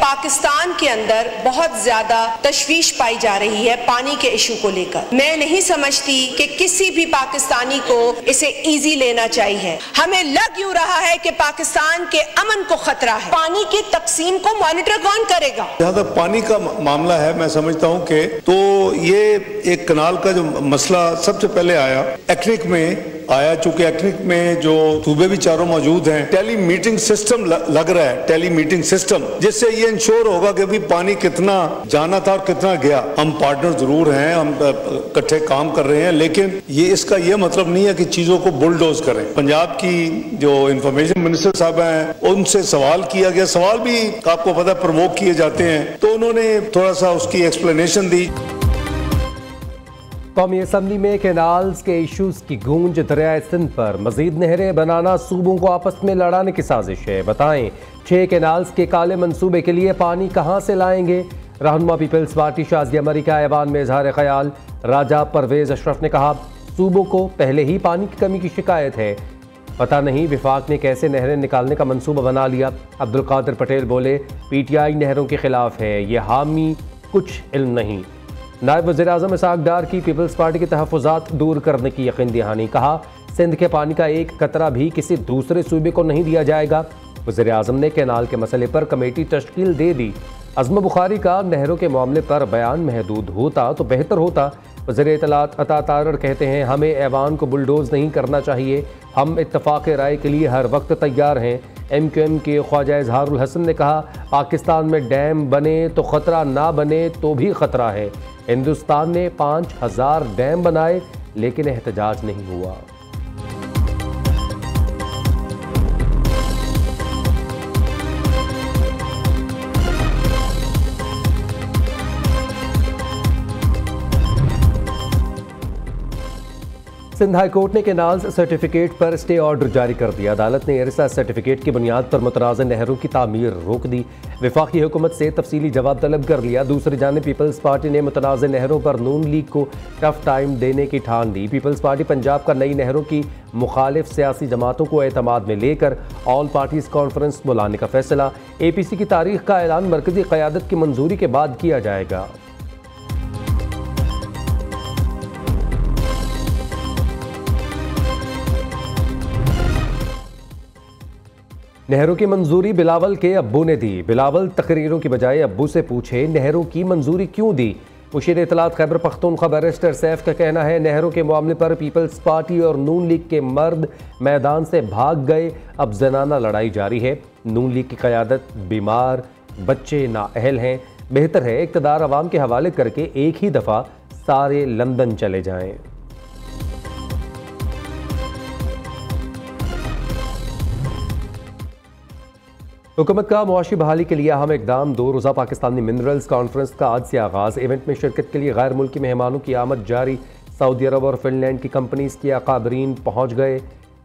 पाकिस्तान के अंदर बहुत ज्यादा तशवीश पाई जा रही है पानी के इशू को लेकर। मैं नहीं समझती कि किसी भी पाकिस्तानी को इसे इजी लेना चाहिए। हमें लग यूं रहा है कि पाकिस्तान के अमन को खतरा है। पानी की तकसीम को मॉनिटर कौन करेगा? जहाँ तक पानी का मामला है, मैं समझता हूँ कि तो ये एक कनाल का जो मसला सबसे पहले आया एक्रिक में आया, चूंकि एक्रिक में जो सूबे भी चारों मौजूद हैं, टेली मीटिंग सिस्टम लग रहा है, टेली मीटिंग सिस्टम, जिससे ये इंश्योर होगा कि अभी पानी कितना जाना था और कितना गया। हम पार्टनर जरूर हैं, हम इकट्ठे काम कर रहे हैं, लेकिन ये इसका ये मतलब नहीं है कि चीजों को बुलडोज करें। पंजाब की जो इंफॉर्मेशन मिनिस्टर साहब हैं, उनसे सवाल किया गया, सवाल भी आपको पता है प्रवोक किए जाते हैं, तो उन्होंने थोड़ा सा उसकी एक्सप्लेनेशन दी। कौमी असम्बली में कैनाल्स के इशूज की गूंज, दरियाए सिंध पर मजीद नहरें बनाना सूबों को आपस में लड़ाने की साजिश है। बताएं 6 कैनाल्स के काले मंसूबे के लिए पानी कहां से लाएंगे? रहनुमा पीपल्स पार्टी शाज़िया मरी का ऐवान में इजहार ख्याल। राजा परवेज अशरफ ने कहा सूबों को पहले ही पानी की कमी की शिकायत है, पता नहीं विफाक ने कैसे नहरें निकालने का मंसूबा बना लिया। अब्दुल कादिर पटेल बोले PTI नहरों के खिलाफ है, ये हामी कुछ इल्म नहीं। नायब वज़ीर आज़म इसहाक डार की पीपल्स पार्टी के तहफ़्फ़ुज़ात दूर करने की यकीन दहानी। कहा सिंध के पानी का एक कतरा भी किसी दूसरे सूबे को नहीं दिया जाएगा। वज़ीर आज़म ने कैनाल के मसले पर कमेटी तश्कील दे दी। अज़म बुखारी का नहरों के मामले पर बयान महदूद होता तो बेहतर होता। वज़ीर इत्तलात अता तारड़ कहते हैं हमें ऐवान को बुलडोज़ नहीं करना चाहिए, हम इत्तफ़ाक़ राय के लिए हर वक्त तैयार हैं। MQM के ख्वाजा इजहारुल हसन ने कहा पाकिस्तान में डैम बने तो ख़तरा, ना बने तो भी ख़तरा है। हिंदुस्तान ने 5000 डैम बनाए लेकिन एहतजाज नहीं हुआ। सिंध हाई कोर्ट ने कैनाल्स सर्टिफिकेट पर स्टे ऑर्डर जारी कर दिया। अदालत ने इरसा सर्टिफिकेट की बुनियाद पर मुतनाज़ नहरों की तामीर रोक दी। वफाकी हुकूमत से तफसीली जवाब तलब कर लिया। दूसरी जानिब पीपल्स पार्टी ने मुतनाज़ नहरों पर नून लीग को टफ टाइम देने की ठान ली। पीपल्स पार्टी पंजाब का नई नहरों की मुखालिफ सियासी जमातों को एतमाद में लेकर ऑल पार्टीज कॉन्फ्रेंस बुलाने का फैसला। APC की तारीख का ऐलान मरकजी क़यादत की मंजूरी के बाद किया जाएगा। नहरों की मंजूरी बिलावल के अब्बू ने दी। बिलावल तकरीरों की बजाय अब्बू से पूछे नहरों की मंजूरी क्यों दी। मुशीर इत्तलात खैबर पख्तूनख्वा बैरिस्टर सैफ का कहना है नहरों के मामले पर पीपल्स पार्टी और नून लीग के मर्द मैदान से भाग गए, अब जनाना लड़ाई जारी है। नून लीग की क़यादत बीमार, बच्चे नाअहल हैं, बेहतर है इक़्तिदार अवाम के हवाले करके एक ही दफ़ा सारे लंदन चले जाएँ। हुकूमत का मुआशी बहाली के लिए अहम इकदाम। 2 रोज़ा पाकिस्तानी मिनरल्स कॉन्फ्रेंस का आज से आगाज़। इवेंट में शिरकत के लिए गैर मुल्की मेहमानों की आमद जारी। सऊदी अरब और फिनलैंड की कंपनीज़ के अकाबरीन पहुँच गए।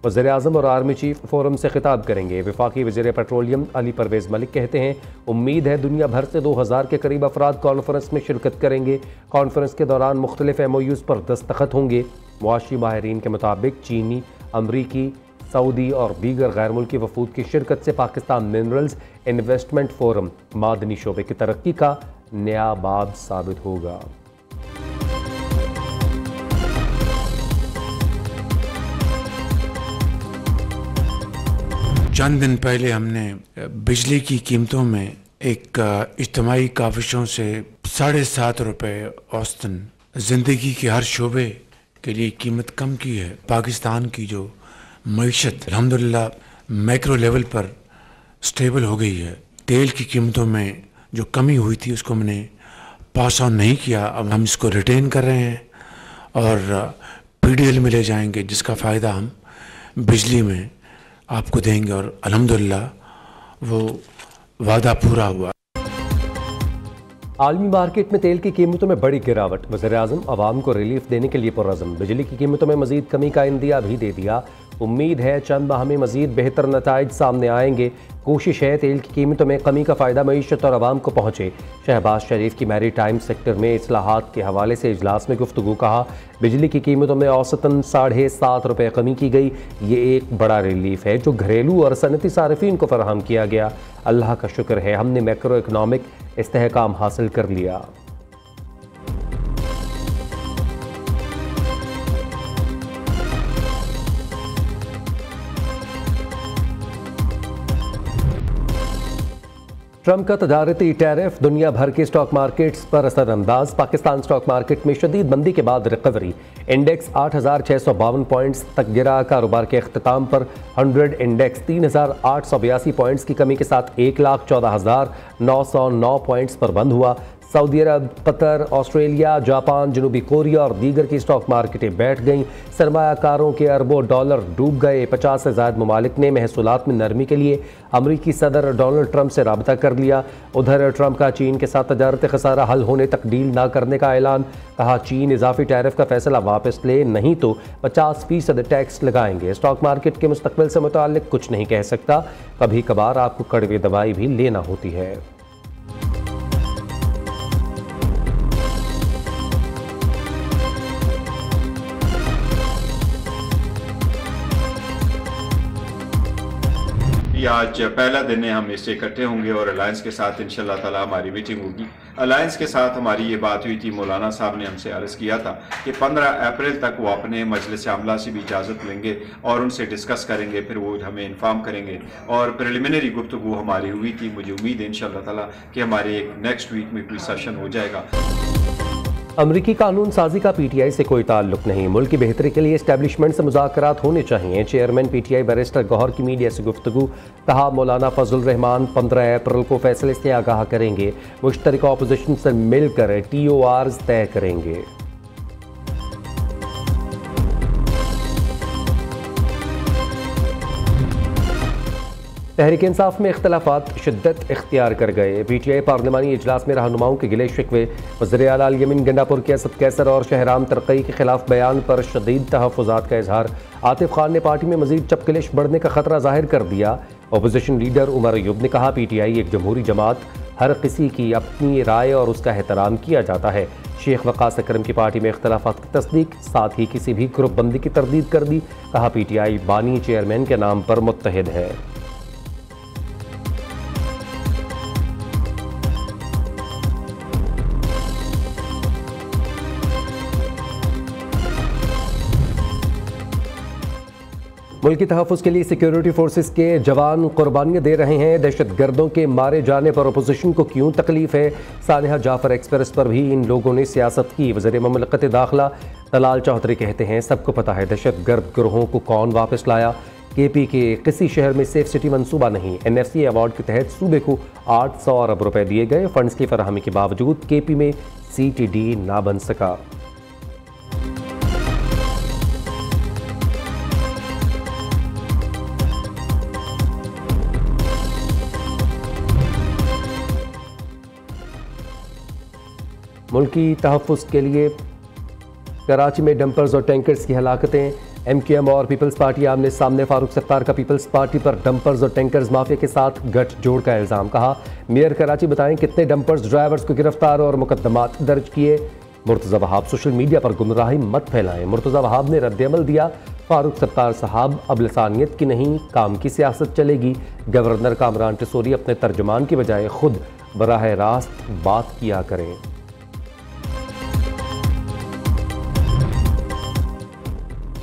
वज़ीर आज़म और आर्मी चीफ फोरम से खिताब करेंगे। वफाकी वज़ीर पेट्रोलियम अली परवेज़ मलिक कहते हैं उम्मीद है दुनिया भर से 2000 के करीब अफराद कॉन्फ्रेंस में शिरकत करेंगे। कॉन्फ्रेंस के दौरान मुख्तलिफ MOUs पर दस्तखत होंगे। मुआशी माहिरीन के मुताबिक चीनी, अमरीकी, सऊदी और दीगर गैर मुल्की वफूद की शिरकत से पाकिस्तान मिनरल्स इन्वेस्टमेंट फोरम मादनी शोबे की तरक्की का नया बाब साबित होगा। चंद दिन पहले हमने बिजली की कीमतों में एक इज्तिमाई काविशों से 7.5 रुपये औसतन जिंदगी के हर शोबे के लिए कीमत कम की है। पाकिस्तान की जो मईशत अल्हम्दुलिल्लाह मैक्रो लेवल पर स्टेबल हो गई है। तेल की कीमतों में जो कमी हुई थी उसको हमने पास ऑन नहीं किया, अब हम इसको रिटेन कर रहे हैं और PDL में ले जाएंगे जिसका फ़ायदा हम बिजली में आपको देंगे और अल्हम्दुलिल्लाह वो वादा पूरा हुआ। आलमी मार्केट में तेल की कीमतों में बड़ी गिरावट। वज़ीर आज़म अवाम को रिलीफ देने के लिए पुरअज़म। बिजली की कीमतों में मजीद कमी का इंदिया भी दे दिया। उम्मीद है चंद माह में मजीद बेहतर नताइज सामने आएंगे। कोशिश है तेल की कीमतों में कमी का फ़ायदा मईशत और आवाम को पहुँचे। शहबाज शरीफ की मैरी टाइम सेक्टर में इस्लाहात के हवाले से इजलास में गुफ्तगू। कहा बिजली की कीमतों में औसतन 7.5 रुपये कमी की गई। ये एक बड़ा रिलीफ है जो घरेलू और सनती सार्फिन को फराहम किया गया। अल्लाह का शुक्र है हमने मैक्रो इकनॉमिक इस्तेहकाम हासिल कर लिया। ट्रंप का तजारती टैरिफ दुनिया भर के स्टॉक मार्केट्स पर असरअंदाज। पाकिस्तान स्टॉक मार्केट में शदीद मंदी के बाद रिकवरी। इंडेक्स 8,652 पॉइंट्स तक गिरा। कारोबार के अख्ताम पर 100 इंडेक्स 3,882 पॉइंट्स की कमी के साथ 1,14,909 पॉइंट्स पर बंद हुआ। सऊदी अरब, कतर, ऑस्ट्रेलिया, जापान, जनूबी कोरिया और दीगर की स्टॉक मार्केटें बैठ गईं। सरमायाकारों के अरबों डॉलर डूब गए। 50 से ज़ायद ममालिक ने महसूलात में नरमी के लिए अमरीकी सदर डोनाल्ड ट्रंप से राबता कर लिया। उधर ट्रंप का चीन के साथ तजारती खसारा हल होने तक डील ना करने का ऐलान। कहा चीन इजाफी टैरिफ का फैसला वापस ले, नहीं तो 50% टैक्स लगाएंगे। स्टॉक मार्केट के मुस्तकबिल से मुताल्लिक कुछ नहीं कह सकता, कभी कभार आपको कड़वी दवाई भी लेना होती है। आज पहला दिन है, हम इससे इकट्ठे होंगे और अलायंस के साथ इंशाल्लाह ताला हमारी मीटिंग होगी। अलायंस के साथ हमारी ये बात हुई थी, मौलाना साहब ने हमसे अर्ज़ किया था कि 15 अप्रैल तक वो अपने मजलिस आमला से भी इजाज़त लेंगे और उनसे डिस्कस करेंगे, फिर वो हमें इन्फॉर्म करेंगे। और प्रिलिमिनरी गुफ्तगू हमारी हुई थी। मुझे उम्मीद है इंशाल्लाह ताला कि हमारे एक नेक्स्ट वीक में कोई सेशन हो जाएगा। अमरीकी कानून साजी का पीटीआई से कोई ताल्लुक नहीं। मुल्क की बेहतरी के लिए एस्टैब्लिशमेंट से मुज़ाकरात होने चाहिए। चेयरमैन पीटीआई बैरिस्टर गौहर की मीडिया से गुफ्तगू। कहा मौलाना फजल रहमान 15 अप्रैल को फैसले से आगाह करेंगे। मुश्तरका अपोजिशन से मिलकर TORs तय करेंगे। तहरीक इंसाफ में इख्तलाफात शिद्दत इख्तियार कर गए। पीटीआई पार्लिमानी इजलास में रहनुमाओं के गिले शिकवे। वज़ीर आला यमीन गंडापुर के असद कैसर और शहराम तरक़ई के खिलाफ बयान पर शदीद तहफ़्फ़ुज़ात का इजहार। आतिफ खान ने पार्टी में मज़ीद चपकलिश बढ़ने का खतरा जाहिर कर दिया। अपोजिशन लीडर उमर अयूब ने कहा पीटीआई एक जमहूरी जमात, हर किसी की अपनी राय और उसका एहतराम किया जाता है। शेख वक़ास अकरम की पार्टी में इख्तलाफात की तस्दीक, साथ ही किसी भी ग्रुप बंदी की तरदीद कर दी। कहा पीटीआई बानी चेयरमैन के नाम पर मुत्तहिद है। मुल्क की तहफ़्फ़ुज़ के लिए सिक्योरिटी फोर्सेस के जवान कुर्बानियाँ दे रहे हैं। दहशत गर्दों के मारे जाने पर अपोजिशन को क्यों तकलीफ है। सानिया जाफर एक्सप्रेस पर भी इन लोगों ने सियासत की। वज़ीर ममलकत दाखिला तलाल चौधरी कहते हैं सबको पता है दहशत गर्द गिरोहों को कौन वापस लाया। KP के किसी शहर में सेफ सिटी मंसूबा नहीं। NFC अवार्ड के तहत सूबे को 800 अरब रुपए दिए गए। फंड्स की फराहमी के बावजूद KP में CTD ना बन सका। मुल्क की तहफ़्फ़ुज़ के लिए कराची में डंपर्स और टैंकर्स की हलाकतें। MQM और पीपल्स पार्टी आमने सामने। फारूक सत्तार का पीपल्स पार्टी पर डंपर्स और टैंकर्स माफिया के साथ गठजोड़ का इल्ज़ाम। कहा मेयर कराची बताएं कितने डंपर्स ड्राइवर्स को गिरफ्तार और मुकदमात दर्ज किए। मुर्तज़ा वहाब सोशल मीडिया पर गुमराही मत फैलाएं। मुर्तज़ा वहाब ने रद्द-ए-अमल दिया। फारूक सत्तार साहब अब लसानियत की नहीं काम की सियासत चलेगी। गवर्नर कामरान टिसोरी अपने तर्जुमान की बजाय खुद बराह रास्त बात किया करें।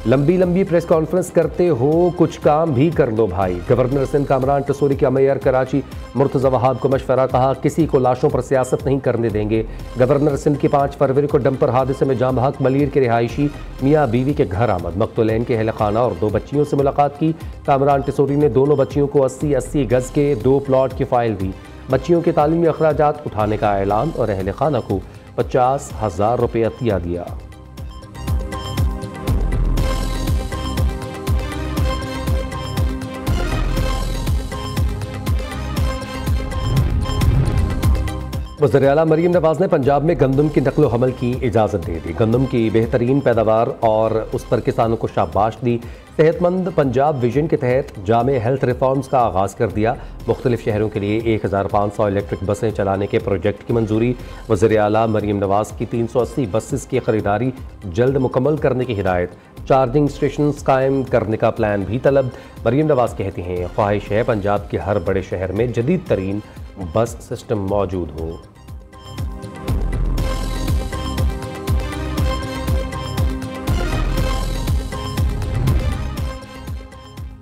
लंबी लंबी प्रेस कॉन्फ्रेंस करते हो, कुछ काम भी कर लो भाई। गवर्नर सिंध कामरान टिसोरी का मेयर कराची मुर्तज़ा वहाब को मशवरा। कहा किसी को लाशों पर सियासत नहीं करने देंगे। गवर्नर सिंध की 5 फरवरी को डंपर हादसे में जाँ बहक मलीर के रिहायशी मियाँ बीवी के घर आमद। मकतूलैन के अहल खाना और 2 बच्चियों से मुलाकात की। कामरान टिसोरी ने दोनों बच्चियों को 80-80 गज के 2 प्लॉट की फाइल दी। बच्चियों के तालीमी अखराजात उठाने का ऐलान और अहल खाना को 50,000 रुपये अतिया दिया। वज़ीर आला मरीम नवाज ने पंजाब में गंदम की नकलो हमल की इजाज़त दे दी। गंदम की बेहतरीन पैदावार और उस पर किसानों को शाबाश दी। सेहतमंद पंजाब विजन के तहत जामे हेल्थ रिफॉर्म्स का आगाज़ कर दिया। मुख्तलिफ शहरों के लिए 1500 इलेक्ट्रिक बसें चलाने के प्रोजेक्ट की मंजूरी। वज़ीर आला मरीम नवाज की 380 बसेस की खरीदारी जल्द मुकम्मल करने की हिदायत। चार्जिंग स्टेशन कायम करने का प्लान भी तलब। मरीम नवाज कहती हैं, ख्वाहिश है पंजाब के हर बड़े शहर में जदीद तरीन बस सिस्टम मौजूद हो।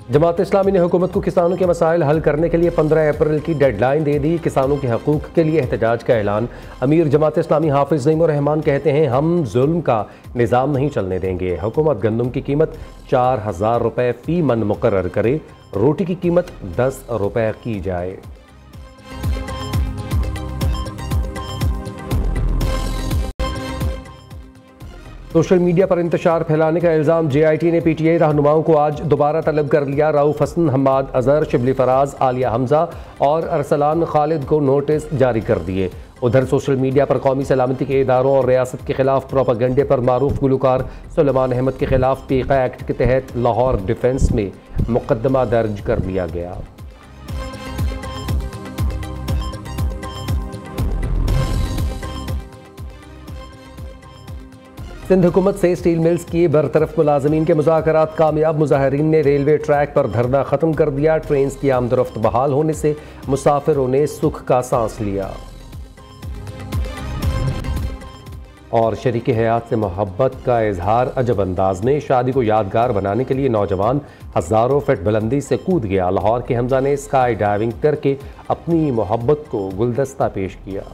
जमात इस्लामी ने हुकूमत को किसानों के मसाइल हल करने के लिए 15 अप्रैल की डेडलाइन दे दी। किसानों के हकूक़ के लिए एहतजाज का ऐलान। अमीर जमात इस्लामी हाफिज़ नईमुर रहमान कहते हैं, हम जुल्म का निज़ाम नहीं चलने देंगे। हुकूमत गंदम की कीमत 4000 रुपये फ़ी मन मुकर्रर करे, रोटी की कीमत 10 रुपये की जाए। सोशल मीडिया पर इंतशार फैलाने का इल्ज़ाम JIT ने PTI रहनुमाओं को आज दोबारा तलब कर लिया। रऊफ हसन, हम्माद अजहर, शिबली फराज, आलिया हमजा और अरसलान खालिद को नोटिस जारी कर दिए। उधर सोशल मीडिया पर कौमी सलामती के इदारों और रियासत के खिलाफ प्रोपागेंडे पर मारूफ गुलकार सुलेमान अहमद के खिलाफ पीका एक्ट के तहत लाहौर डिफेंस में मुकदमा दर्ज कर लिया गया। सिंध हुकूमत से स्टील मिल्स की बरतरफ मुलाजमीन के मुज़ाकरात कामयाब। मुजाहिरीन ने रेलवे ट्रैक पर धरना ख़त्म कर दिया। ट्रेन की आमदरफ्त बहाल होने से मुसाफिरों ने सुख का सांस लिया। और शरीक हयात से मोहब्बत का इजहार अजब अंदाज में। शादी को यादगार बनाने के लिए नौजवान हज़ारों फीट बुलंदी से कूद गया। लाहौर के हमजा ने स्काई डाइविंग करके अपनी मोहब्बत को गुलदस्ता पेश किया।